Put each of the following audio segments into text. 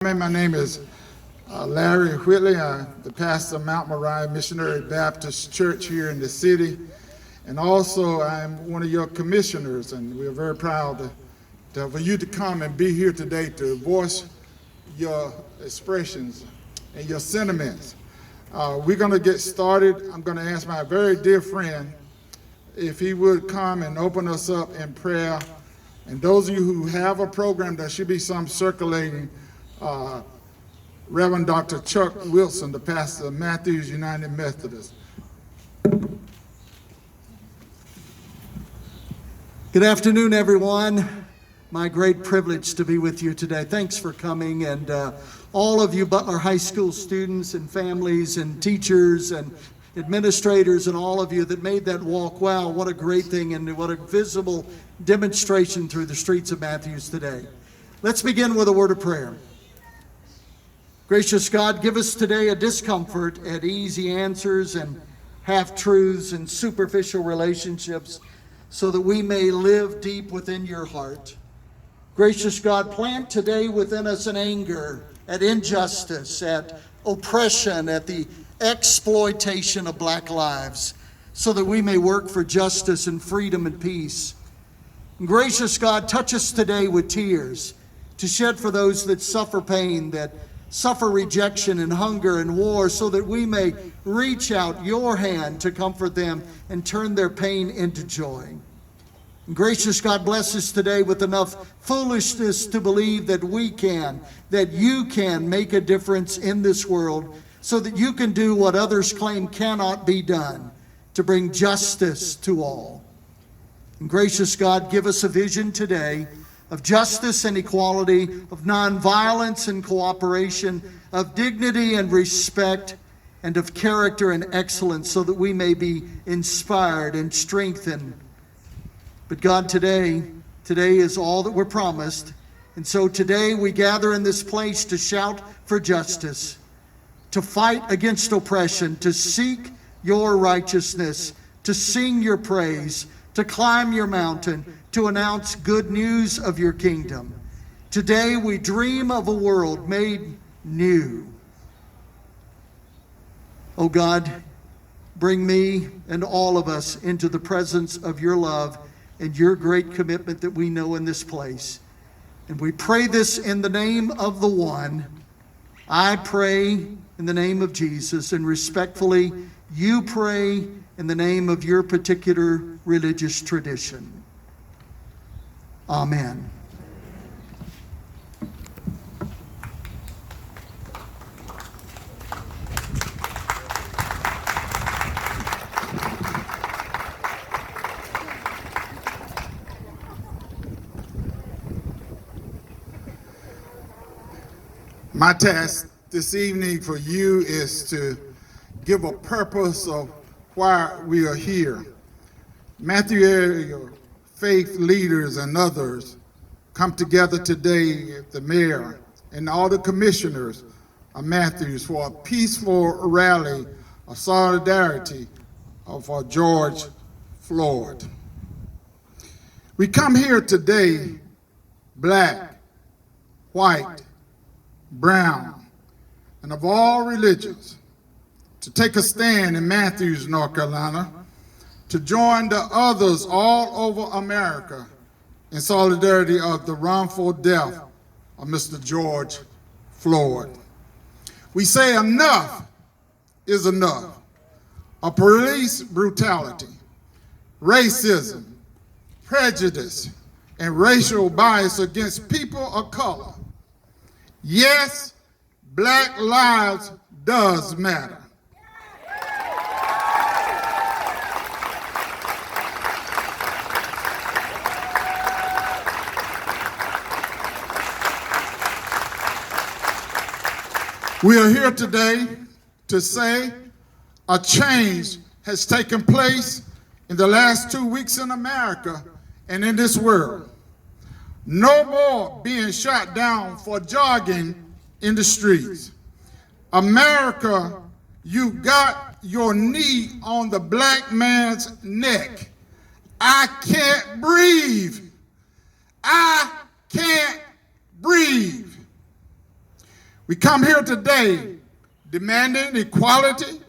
My name is Larry Whitley. I'm the pastor of Mount Moriah Missionary Baptist Church here in the city. And also I'm one of your commissioners, and we're very proud for you to come and be here today to voice your expressions and your sentiments. We're going to get started. I'm going to ask my very dear friend if he would come and open us up in prayer. And those of you who have a program, there should be some circulating. Reverend Dr. Chuck Wilson, the pastor of Matthews United Methodist. Good afternoon, everyone. My great privilege to be with you today. Thanks for coming, and all of you Butler High School students and families and teachers and administrators and all of you that made that walk. Wow, what a great thing, and what a visible demonstration through the streets of Matthews today. Let's begin with a word of prayer. Gracious God, give us today a discomfort at easy answers and half-truths and superficial relationships so that we may live deep within your heart. Gracious God, plant today within us an anger at injustice, at oppression, at the exploitation of black lives, so that we may work for justice and freedom and peace. And gracious God, touch us today with tears to shed for those that suffer pain, that suffer rejection and hunger and war, so that we may reach out your hand to comfort them and turn their pain into joy. And gracious God, bless us today with enough foolishness to believe that we can, that you can make a difference in this world, so that you can do what others claim cannot be done, to bring justice to all. And gracious God, give us a vision today of justice and equality, of nonviolence and cooperation, of dignity and respect, and of character and excellence, so that we may be inspired and strengthened. But God, today is all that we're promised. And so today we gather in this place to shout for justice, to fight against oppression, to seek your righteousness, to sing your praise, to climb your mountain, to announce good news of your kingdom. Today we dream of a world made new. Oh God, bring me and all of us into the presence of your love and your great commitment that we know in this place. And we pray this in the name of the one. I pray in the name of Jesus, and respectfully, you pray in the name of your particular religious tradition. Amen. My task this evening for you is to give a purpose of why we are here. Matthew area faith leaders and others come together today, the mayor and all the commissioners of Matthews, for a peaceful rally of solidarity for George Floyd. We come here today, black, white, brown, and of all religions, to take a stand in Matthews, North Carolina, to join the others all over America in solidarity of the wrongful death of Mr. George Floyd. We say enough is enough of police brutality, racism, prejudice, and racial bias against people of color. Yes, black lives does matter. We are here today to say a change has taken place in the last 2 weeks in America and in this world. No more being shot down for jogging in the streets. America, you got your knee on the black man's neck. I can't breathe. I can't breathe. We come here today demanding equality,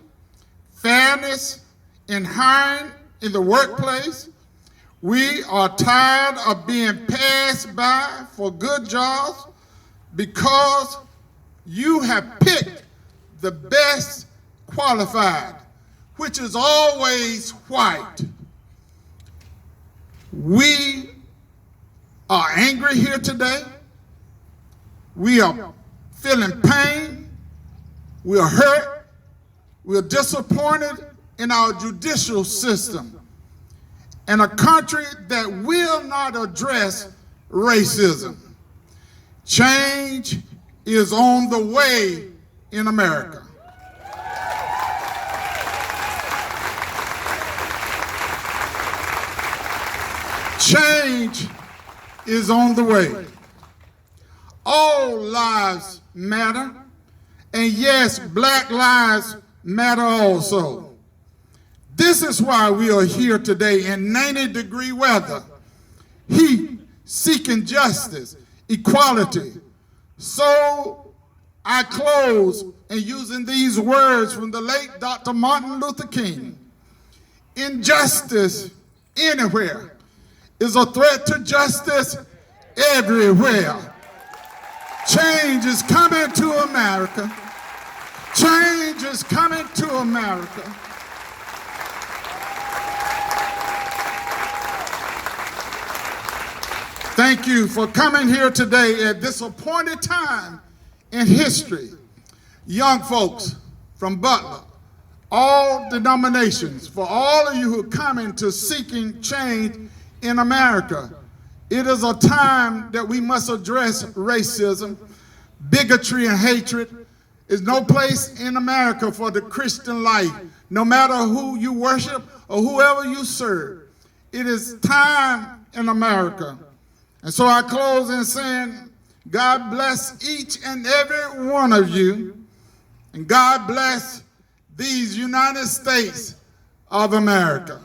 fairness in hiring in the workplace. We are tired of being passed by for good jobs because you have picked the best qualified, which is always white. We are angry here today. We are feeling pain. We are hurt. We are disappointed in our judicial system and a country that will not address racism. Change is on the way in America. Change is on the way. All lives matter, and yes, black lives matter also. This is why we are here today in 90-degree weather, heat, seeking justice, equality. So I close in using these words from the late Dr. Martin Luther King. Injustice anywhere is a threat to justice everywhere. Change is coming to America. Change is coming to America. Thank you for coming here today at this appointed time in history. Young folks from Butler, all denominations, for all of you who are coming to seeking change in America. It is a time that we must address racism, bigotry, and hatred. There's no place in America for the Christian life, no matter who you worship or whoever you serve. It is time in America. And so I close in saying, God bless each and every one of you, and God bless these United States of America.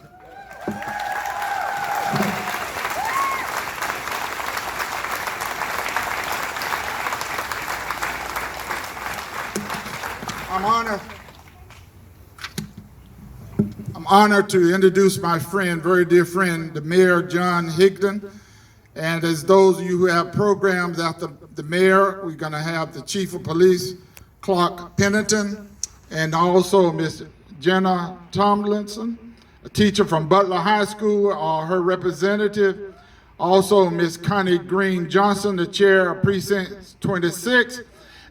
I'm honored to introduce my friend, very dear friend, the Mayor John Higdon. And as those of you who have programs after the mayor, we're going to have the Chief of Police, Clark Pennington, and also Miss Jenna Tomlinson, a teacher from Butler High School, or her representative. Also Miss Connie Green Johnson, the chair of Precinct 26.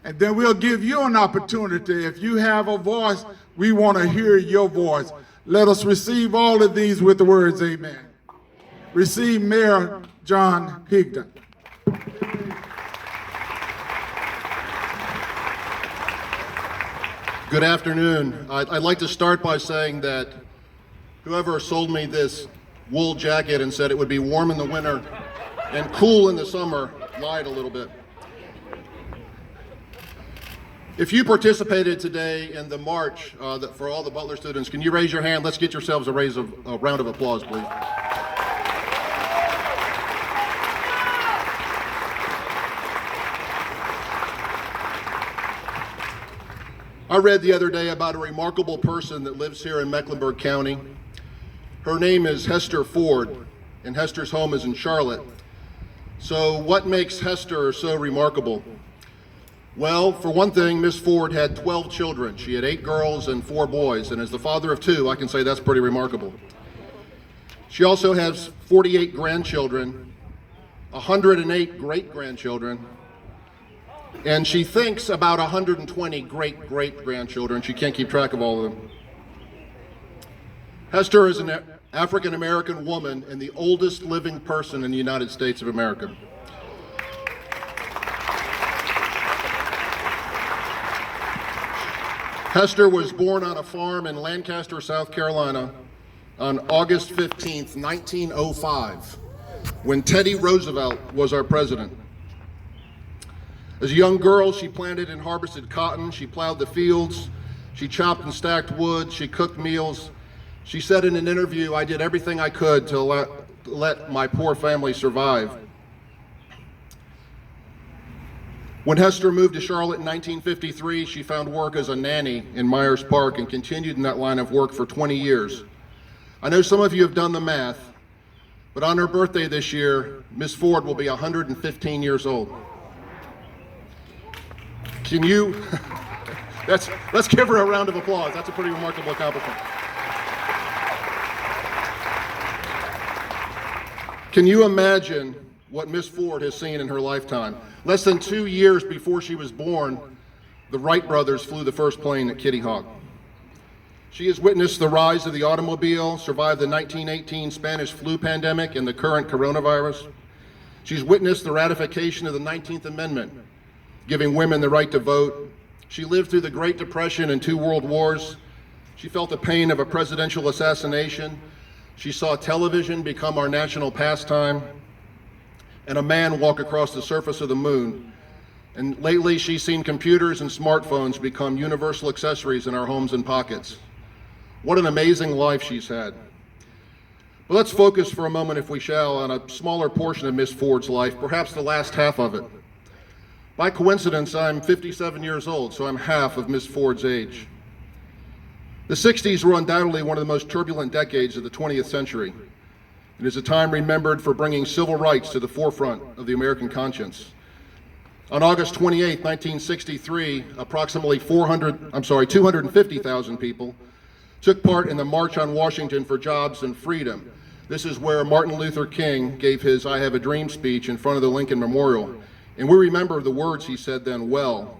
And then we'll give you an opportunity. If you have a voice, we want to hear your voice. Let us receive all of these with the words, amen. Receive Mayor John Higdon. Good afternoon. I'd like to start by saying that whoever sold me this wool jacket and said it would be warm in the winter and cool in the summer lied a little bit. If you participated today in the march for all the Butler students, can you raise your hand? Let's get yourselves a round of applause, please. I read the other day about a remarkable person that lives here in Mecklenburg County. Her name is Hester Ford, and Hester's home is in Charlotte. So what makes Hester so remarkable? Well, for one thing, Miss Ford had 12 children. She had 8 girls and 4 boys, and as the father of 2, I can say that's pretty remarkable. She also has 48 grandchildren, 108 great-grandchildren, and she thinks about 120 great-great-grandchildren. She can't keep track of all of them. Hester is an African-American woman and the oldest living person in the United States of America. Hester was born on a farm in Lancaster, South Carolina on August 15th, 1905, when Teddy Roosevelt was our president. As a young girl, she planted and harvested cotton, she plowed the fields, she chopped and stacked wood, she cooked meals. She said in an interview, "I did everything I could to let my poor family survive." When Hester moved to Charlotte in 1953, she found work as a nanny in Myers Park and continued in that line of work for 20 years. I know some of you have done the math, but on her birthday this year, Miss Ford will be 115 years old. Can you, let's give her a round of applause. That's a pretty remarkable accomplishment. Can you imagine what Miss Ford has seen in her lifetime? Less than 2 years before she was born, the Wright brothers flew the first plane at Kitty Hawk. She has witnessed the rise of the automobile, survived the 1918 Spanish flu pandemic and the current coronavirus. She's witnessed the ratification of the 19th Amendment, giving women the right to vote. She lived through the Great Depression and 2 world wars. She felt the pain of a presidential assassination. She saw television become our national pastime, and a man walk across the surface of the moon. And lately, she's seen computers and smartphones become universal accessories in our homes and pockets. What an amazing life she's had. But let's focus for a moment, if we shall, on a smaller portion of Miss Ford's life, perhaps the last half of it. By coincidence, I'm 57 years old, so I'm half of Miss Ford's age. The 60s were undoubtedly one of the most turbulent decades of the 20th century. It is a time remembered for bringing civil rights to the forefront of the American conscience. On August 28, 1963, approximately 250,000 people took part in the March on Washington for Jobs and Freedom. This is where Martin Luther King gave his I Have a Dream speech in front of the Lincoln Memorial. And we remember the words he said then well.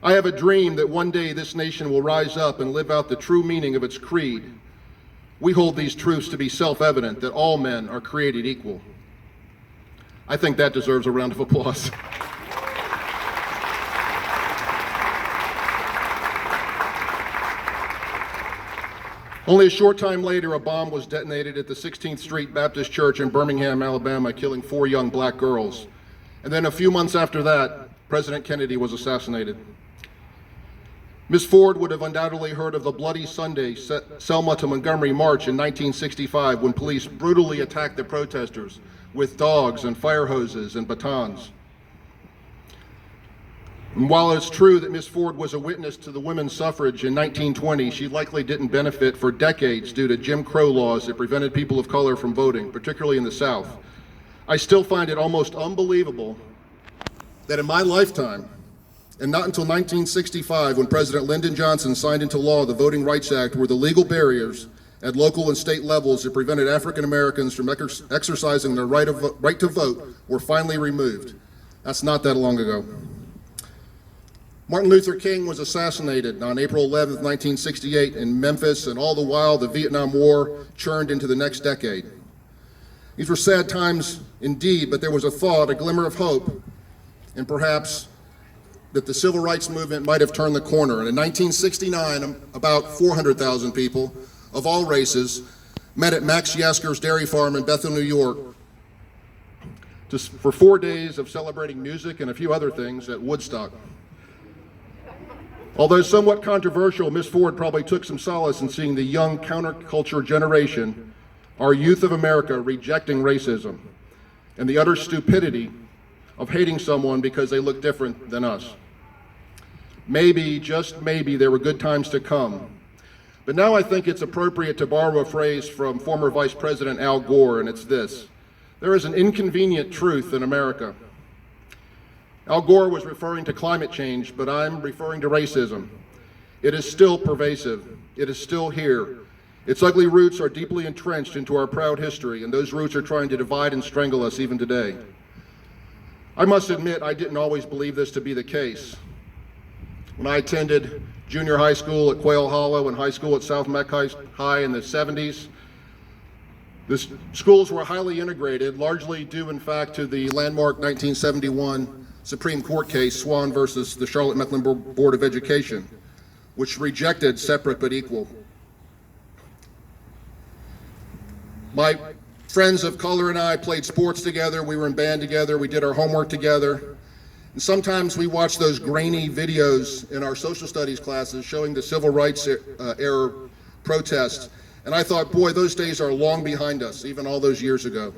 I have a dream that one day this nation will rise up and live out the true meaning of its creed. We hold these truths to be self-evident, that all men are created equal. I think that deserves a round of applause. Only a short time later, a bomb was detonated at the 16th Street Baptist Church in Birmingham, Alabama, killing 4 young black girls. And then a few months after that, President Kennedy was assassinated. Miss Ford would have undoubtedly heard of the Bloody Sunday Selma to Montgomery March in 1965, when police brutally attacked the protesters with dogs and fire hoses and batons. And while it's true that Miss Ford was a witness to the women's suffrage in 1920, she likely didn't benefit for decades due to Jim Crow laws that prevented people of color from voting, particularly in the South. I still find it almost unbelievable that in my lifetime, and not until 1965, when President Lyndon Johnson signed into law the Voting Rights Act, were the legal barriers at local and state levels that prevented African Americans from exercising their right to vote were finally removed. That's not that long ago. Martin Luther King was assassinated on April 11, 1968 in Memphis, and all the while the Vietnam War churned into the next decade. These were sad times indeed, but there was a thought, a glimmer of hope, and perhaps that the civil rights movement might have turned the corner. And in 1969, about 400,000 people of all races met at Max Yasker's dairy farm in Bethel, New York, for 4 days of celebrating music and a few other things at Woodstock. Although somewhat controversial, Miss Ford probably took some solace in seeing the young counterculture generation, our youth of America, rejecting racism and the utter stupidity of hating someone because they look different than us. Maybe, just maybe, there were good times to come. But now I think it's appropriate to borrow a phrase from former Vice President Al Gore, and it's this: there is an inconvenient truth in America. Al Gore was referring to climate change, but I'm referring to racism. It is still pervasive. It is still here. Its ugly roots are deeply entrenched into our proud history, and those roots are trying to divide and strangle us even today. I must admit, I didn't always believe this to be the case. When I attended junior high school at Quail Hollow and high school at South Meck High in the 70s, the schools were highly integrated, largely due, in fact, to the landmark 1971 Supreme Court case, Swan versus the Charlotte-Mecklenburg Board of Education, which rejected separate but equal. My friends of color and I played sports together, we were in band together, we did our homework together, and sometimes we watched those grainy videos in our social studies classes showing the civil rights era protests, and I thought, boy, those days are long behind us, even all those years ago.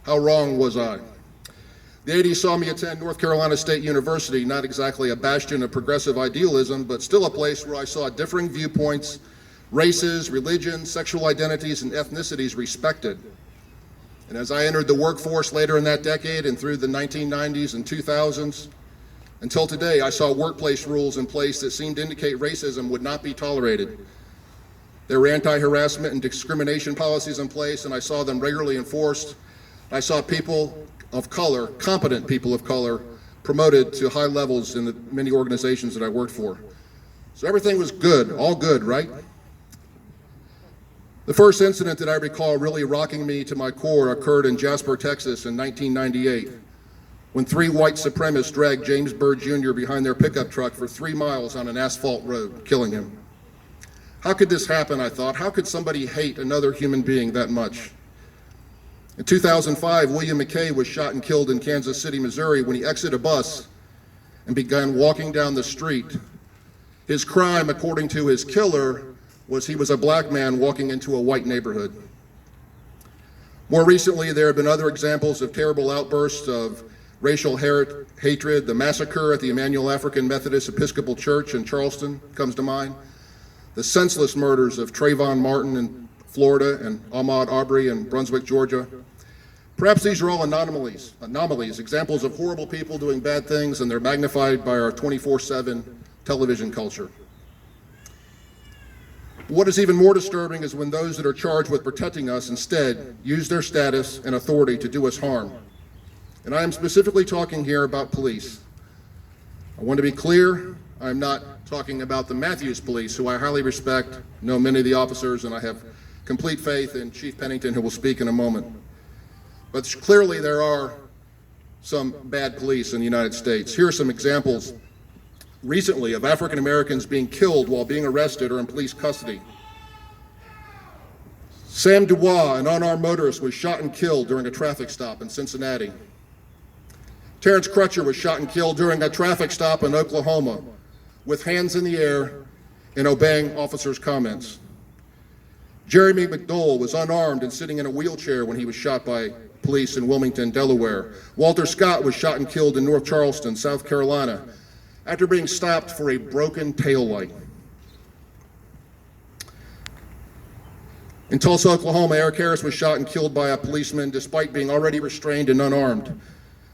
How wrong was I? The 80s saw me attend North Carolina State University, not exactly a bastion of progressive idealism, but still a place where I saw differing viewpoints, races, religions, sexual identities, and ethnicities respected. And as I entered the workforce later in that decade and through the 1990s and 2000s, until today, I saw workplace rules in place that seemed to indicate racism would not be tolerated. There were anti-harassment and discrimination policies in place, and I saw them regularly enforced. I saw people of color, competent people of color, promoted to high levels in the many organizations that I worked for. So everything was good, all good, right? The first incident that I recall really rocking me to my core occurred in Jasper, Texas in 1998, when 3 white supremacists dragged James Byrd Jr. behind their pickup truck for 3 miles on an asphalt road, killing him. How could this happen, I thought? How could somebody hate another human being that much? In 2005, William McKay was shot and killed in Kansas City, Missouri when he exited a bus and began walking down the street. His crime, according to his killer, was he was a black man walking into a white neighborhood. More recently, there have been other examples of terrible outbursts of racial hatred. The massacre at the Emmanuel African Methodist Episcopal Church in Charleston comes to mind. The senseless murders of Trayvon Martin in Florida and Ahmaud Arbery in Brunswick, Georgia. Perhaps these are all anomalies, examples of horrible people doing bad things, and they're magnified by our 24/7 television culture. What is even more disturbing is when those that are charged with protecting us instead use their status and authority to do us harm. And I am specifically talking here about police. I want to be clear, I'm not talking about the Matthews Police, who I highly respect, know many of the officers, and I have complete faith in Chief Pennington, who will speak in a moment. But clearly there are some bad police in the United States. Here are some examples recently of African Americans being killed while being arrested or in police custody. Sam Dubois, an unarmed motorist, was shot and killed during a traffic stop in Cincinnati. Terrence Crutcher was shot and killed during a traffic stop in Oklahoma with hands in the air and obeying officers' comments. Jeremy McDowell was unarmed and sitting in a wheelchair when he was shot by police in Wilmington, Delaware. Walter Scott was shot and killed in North Charleston, South Carolina, after being stopped for a broken taillight. In Tulsa, Oklahoma, Eric Harris was shot and killed by a policeman despite being already restrained and unarmed.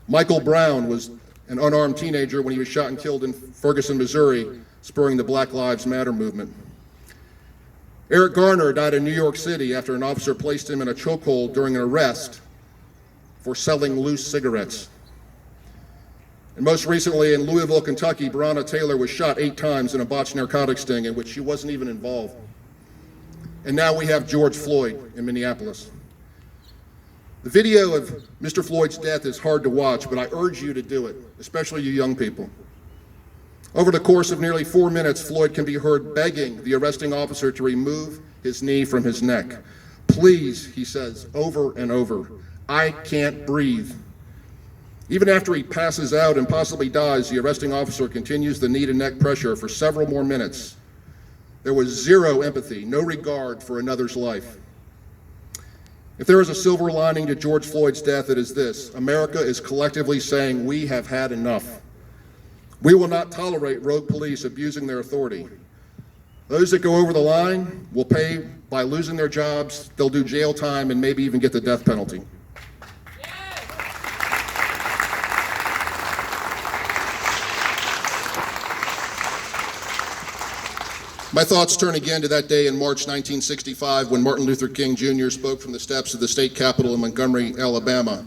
Michael Brown was an unarmed teenager when he was shot and killed in Ferguson, Missouri, spurring the Black Lives Matter movement. Eric Garner died in New York City after an officer placed him in a chokehold during an arrest for selling loose cigarettes. And most recently in Louisville, Kentucky, Breonna Taylor was shot 8 times in a botched narcotics sting in which she wasn't even involved. And now we have George Floyd in Minneapolis. The video of Mr. Floyd's death is hard to watch, but I urge you to do it, especially you young people. Over the course of nearly 4 minutes, Floyd can be heard begging the arresting officer to remove his knee from his neck. Please, he says over and over, I can't breathe. Even after he passes out and possibly dies, the arresting officer continues the knee to neck pressure for several more minutes. There was zero empathy, no regard for another's life. If there is a silver lining to George Floyd's death, it is this: America is collectively saying we have had enough. We will not tolerate rogue police abusing their authority. Those that go over the line will pay by losing their jobs, they'll do jail time, and maybe even get the death penalty. My thoughts turn again to that day in March 1965 when Martin Luther King Jr. spoke from the steps of the state capitol in Montgomery, Alabama.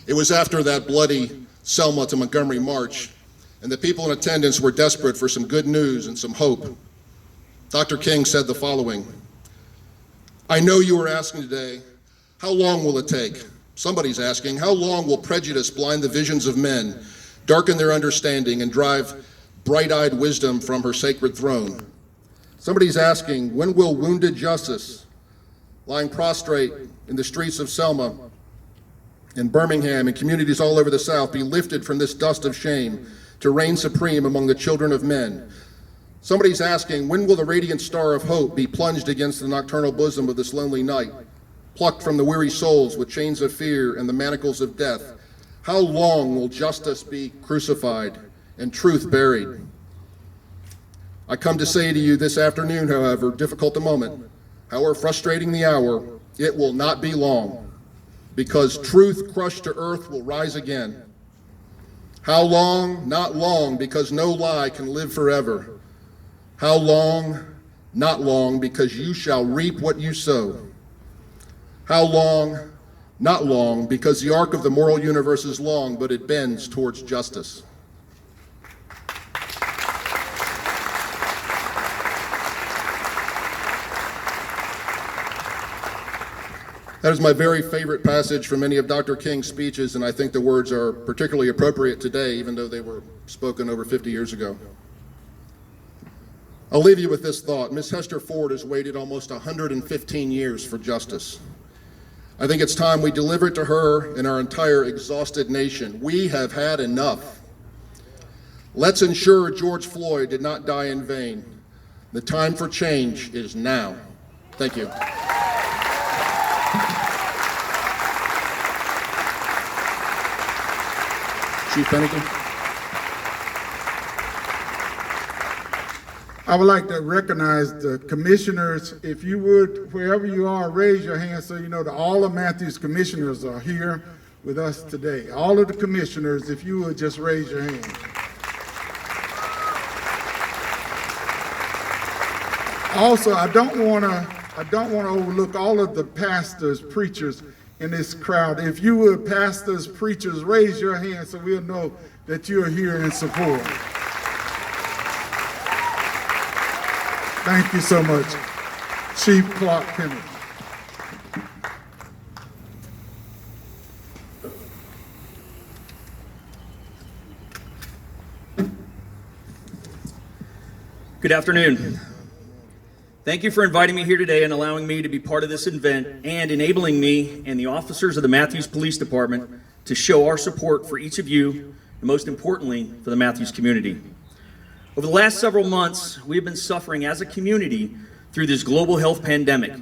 It was after that bloody Selma to Montgomery march, and the people in attendance were desperate for some good news and some hope. Dr. King said the following: I know you are asking today, how long will it take? Somebody's asking, how long will prejudice blind the visions of men, darken their understanding, and drive bright-eyed wisdom from her sacred throne? Somebody's asking, when will wounded justice, lying prostrate in the streets of Selma, in Birmingham, and communities all over the South, be lifted from this dust of shame to reign supreme among the children of men? Somebody's asking, when will the radiant star of hope be plunged against the nocturnal bosom of this lonely night, plucked from the weary souls with chains of fear and the manacles of death? How long will justice be crucified and truth buried? I come to say to you this afternoon, however difficult the moment, however frustrating the hour, it will not be long, because truth crushed to earth will rise again. How long? Not long, because no lie can live forever. How long? Not long, because you shall reap what you sow. How long? Not long, because the arc of the moral universe is long, but it bends towards justice. That is my very favorite passage from many of Dr. King's speeches, and I think the words are particularly appropriate today, even though they were spoken over 50 years ago. I'll leave you with this thought. Miss Hester Ford has waited almost 115 years for justice. I think it's time we deliver it to her and our entire exhausted nation. We have had enough. Let's ensure George Floyd did not die in vain. The time for change is now. Thank you. Chief Pennington. I would like to recognize the commissioners. If you would, wherever you are, raise your hand so you know that all of Matthew's commissioners are here with us today. All of the commissioners, if you would just raise your hand. Also, I don't want to overlook all of the pastors, preachers in this crowd. If you would, pastors, preachers, raise your hand so we'll know that you're here in support. Thank you so much, Chief Clark Pennington. Good afternoon. Thank you for inviting me here today and allowing me to be part of this event and enabling me and the officers of the Matthews Police Department to show our support for each of you, and most importantly, for the Matthews community. Over the last several months, we have been suffering as a community through this global health pandemic,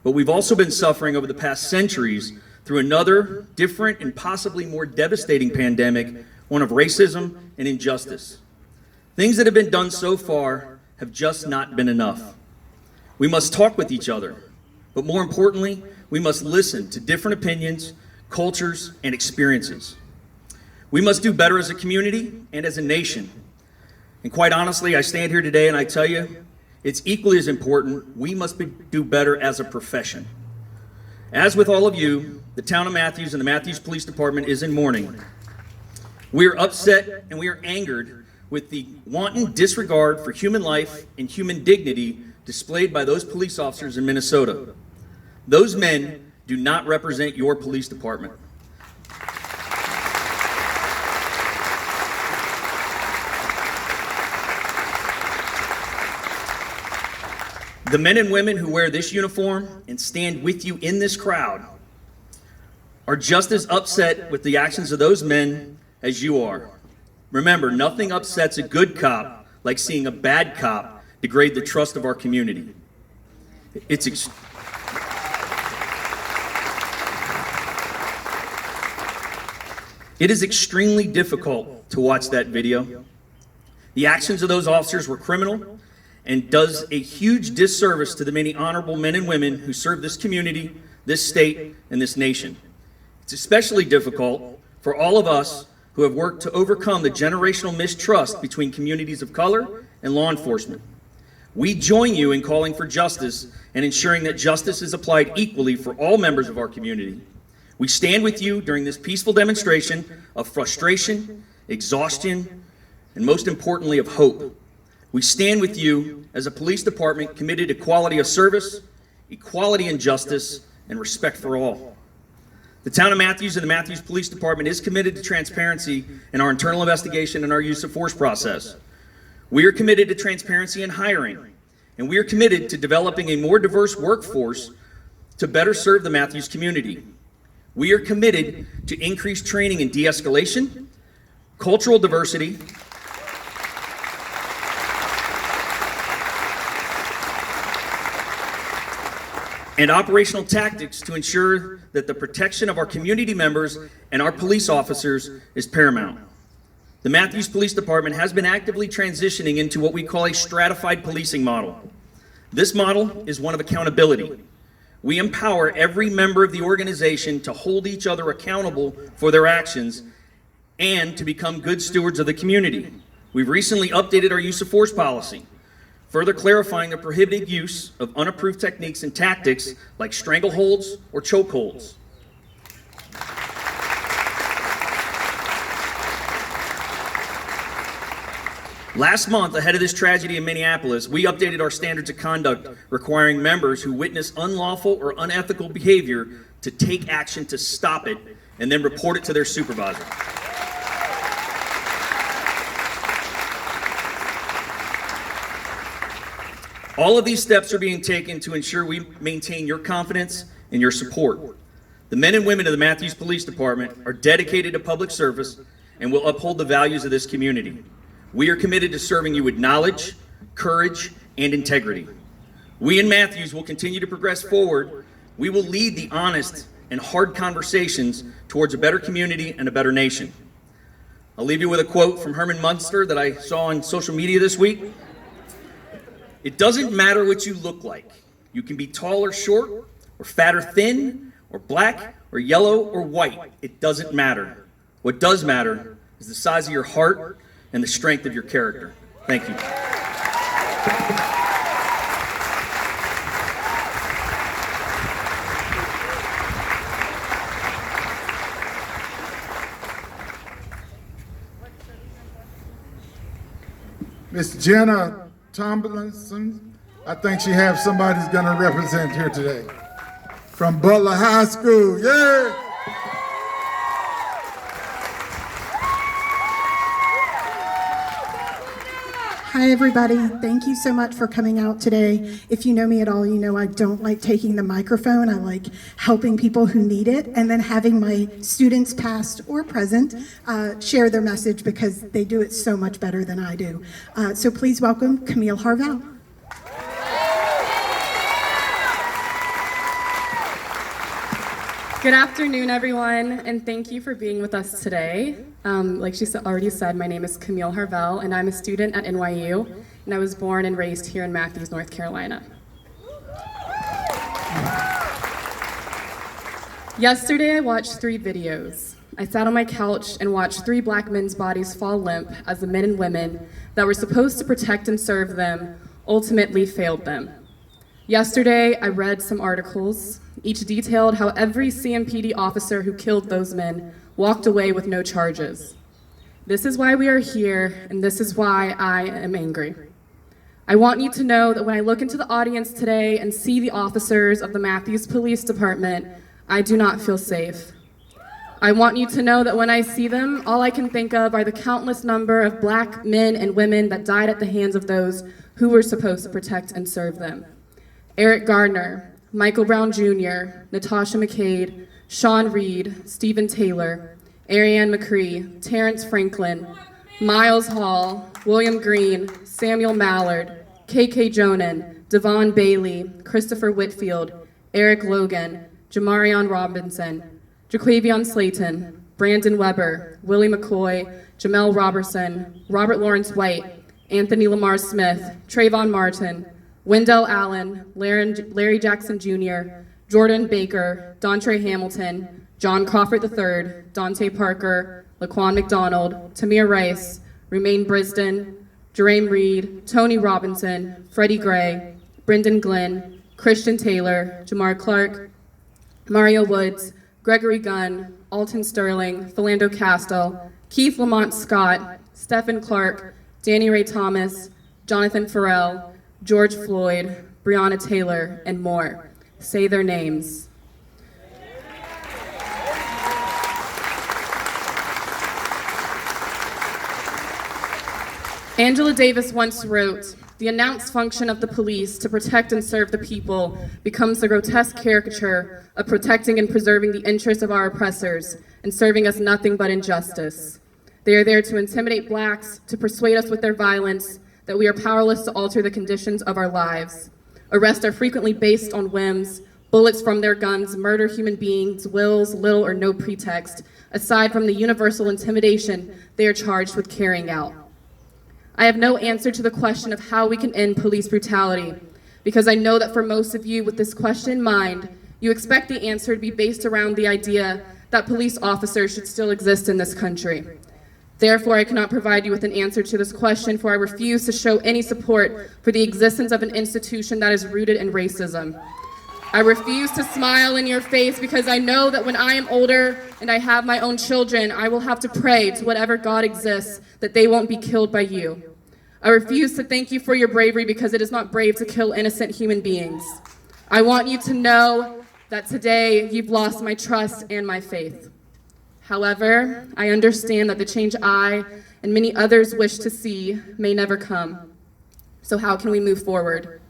but we've also been suffering over the past centuries through another, different, and possibly more devastating pandemic, one of racism and injustice. Things that have been done so far have just not been enough. We must talk with each other, but more importantly, we must listen to different opinions, cultures, and experiences. We must do better as a community and as a nation. And quite honestly, I stand here today and I tell you, it's equally as important, we must do better as a profession. As with all of you, the town of Matthews and the Matthews Police Department is in mourning. We are upset and we are angered with the wanton disregard for human life and human dignity displayed by those police officers in Minnesota. Those men do not represent your police department. The men and women who wear this uniform and stand with you in this crowd are just as upset with the actions of those men as you are. Remember, nothing upsets a good cop like seeing a bad cop degrade the trust of our community. It is extremely difficult to watch that video. The actions of those officers were criminal and does a huge disservice to the many honorable men and women who serve this community, this state, and this nation. It's especially difficult for all of us who have worked to overcome the generational mistrust between communities of color and law enforcement. We join you in calling for justice and ensuring that justice is applied equally for all members of our community. We stand with you during this peaceful demonstration of frustration, exhaustion, and most importantly, of hope. We stand with you as a police department committed to quality of service, equality and justice, and respect for all. The town of Matthews and the Matthews Police Department is committed to transparency in our internal investigation and our use of force process. We are committed to transparency in hiring, and we are committed to developing a more diverse workforce to better serve the Matthews community. We are committed to increased training in de-escalation, cultural diversity, and operational tactics to ensure that the protection of our community members and our police officers is paramount. The Matthews Police Department has been actively transitioning into what we call a stratified policing model. This model is one of accountability. We empower every member of the organization to hold each other accountable for their actions and to become good stewards of the community. We've recently updated our use of force policy, further clarifying the prohibited use of unapproved techniques and tactics like strangleholds or chokeholds. Last month, ahead of this tragedy in Minneapolis, we updated our standards of conduct requiring members who witness unlawful or unethical behavior to take action to stop it and then report it to their supervisor. All of these steps are being taken to ensure we maintain your confidence and your support. The men and women of the Matthews Police Department are dedicated to public service and will uphold the values of this community. We are committed to serving you with knowledge, courage, and integrity. We in Matthews will continue to progress forward. We will lead the honest and hard conversations towards a better community and a better nation. I'll leave you with a quote from Herman Munster that I saw on social media this week. It doesn't matter what you look like. You can be tall or short, or fat or thin, or black or yellow or white. It doesn't matter. What does matter is the size of your heart and the strength of your character. Thank you. Miss Jenna Tomlinson, I think she has somebody who's going to represent here today. From Butler High School, yeah! Hi everybody, thank you so much for coming out today. If you know me at all, you know I don't like taking the microphone. I like helping people who need it and then having my students, past or present, share their message because they do it so much better than I do. So please welcome Camille Harvey. Good afternoon, everyone, and thank you for being with us today. Like she already said, my name is Camille Harvey, and I'm a student at NYU, and I was born and raised here in Matthews, North Carolina. Yesterday, I watched 3 videos. I sat on my couch and watched 3 black men's bodies fall limp as the men and women that were supposed to protect and serve them ultimately failed them. Yesterday, I read some articles. Each detailed how every CMPD officer who killed those men walked away with no charges. This is why we are here, and this is why I am angry. I want you to know that when I look into the audience today and see the officers of the Matthews Police Department, I do not feel safe. I want you to know that when I see them, all I can think of are the countless number of black men and women that died at the hands of those who were supposed to protect and serve them. Eric Gardner, Michael Brown Jr., Natasha McCade, Sean Reed, Stephen Taylor, Ariane McCree, Terrence Franklin, Miles Hall, William Green, Samuel Mallard, KK Jonan, Devon Bailey, Christopher Whitfield, Eric Logan, Jamarion Robinson, Jaquavion Slayton, Brandon Weber, Willie McCoy, Jamel Robertson, Robert Lawrence White, Anthony Lamar Smith, Trayvon Martin, Wendell Allen, Larry Jackson Jr., Jordan Baker, Dontre Hamilton, John Crawford III, Dante Parker, Laquan McDonald, Tamir Rice, Rumaine Brisden, Jerame Reed, Tony Robinson, Freddie Gray, Brendan Glenn, Christian Taylor, Jamar Clark, Mario Woods, Gregory Gunn, Alton Sterling, Philando Castile, Keith Lamont Scott, Stephen Clark, Danny Ray Thomas, Jonathan Farrell, George Floyd, Breonna Taylor, and more. Say their names. Angela Davis once wrote, "The announced function of the police to protect and serve the people becomes the grotesque caricature of protecting and preserving the interests of our oppressors and serving us nothing but injustice. They are there to intimidate blacks, to persuade us with their violence that we are powerless to alter the conditions of our lives. Arrests are frequently based on whims, bullets from their guns, murder human beings, wills, little or no pretext, aside from the universal intimidation they are charged with carrying out. I have no answer to the question of how we can end police brutality, because I know that for most of you with this question in mind, you expect the answer to be based around the idea that police officers should still exist in this country. Therefore, I cannot provide you with an answer to this question, for I refuse to show any support for the existence of an institution that is rooted in racism. I refuse to smile in your face because I know that when I am older and I have my own children, I will have to pray to whatever God exists that they won't be killed by you. I refuse to thank you for your bravery because it is not brave to kill innocent human beings. I want you to know that today you've lost my trust and my faith. However, I understand that the change I and many others wish to see may never come. So how can we move forward?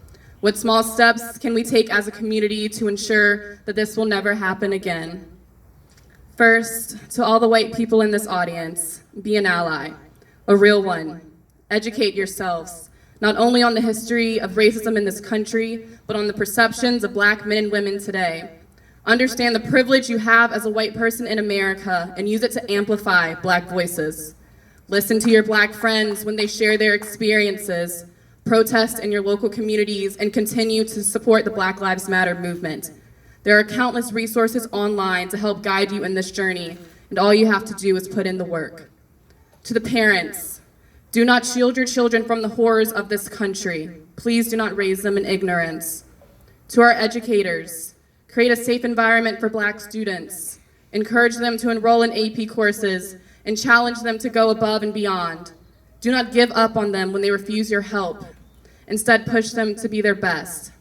What small steps can we take as a community to ensure that this will never happen again? First, to all the white people in this audience, be an ally, a real one. Educate yourselves, not only on the history of racism in this country, but on the perceptions of Black men and women today. Understand the privilege you have as a white person in America and use it to amplify Black voices. Listen to your Black friends when they share their experiences, protest in your local communities, and continue to support the Black Lives Matter movement. There are countless resources online to help guide you in this journey, and all you have to do is put in the work. To the parents, do not shield your children from the horrors of this country. Please do not raise them in ignorance. To our educators, create a safe environment for Black students. Encourage them to enroll in AP courses and challenge them to go above and beyond. Do not give up on them when they refuse your help. Instead, push them to be their best.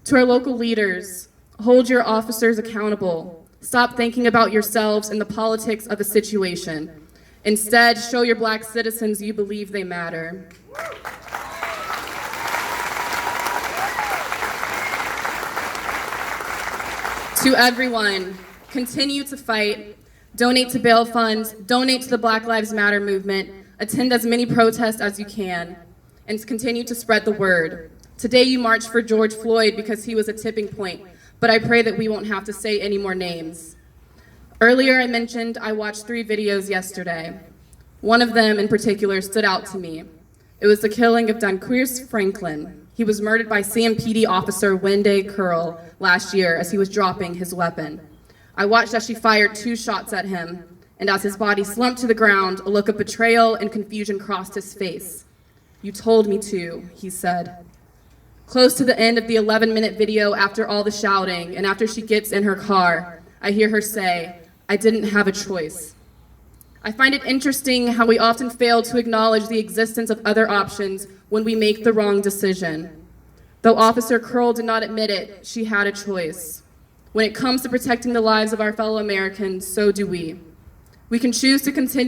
To our local leaders, hold your officers accountable. Stop thinking about yourselves and the politics of a situation. Instead, show your Black citizens you believe they matter. To everyone, continue to fight, donate to bail funds, donate to the Black Lives Matter movement, attend as many protests as you can, and continue to spread the word. Today you marched for George Floyd because he was a tipping point, but I pray that we won't have to say any more names. Earlier I mentioned I watched 3 videos yesterday. One of them in particular stood out to me. It was the killing of Donqueers Franklin. He was murdered by CMPD officer Wende Curl last year as he was dropping his weapon. I watched as she fired 2 shots at him, and as his body slumped to the ground, a look of betrayal and confusion crossed his face. "You told me to," he said. Close to the end of the 11-minute video, after all the shouting, and after she gets in her car, I hear her say, "I didn't have a choice." I find it interesting how we often fail to acknowledge the existence of other options when we make the wrong decision. Though Officer Curl did not admit it, she had a choice. When it comes to protecting the lives of our fellow Americans, so do we. We can choose to continue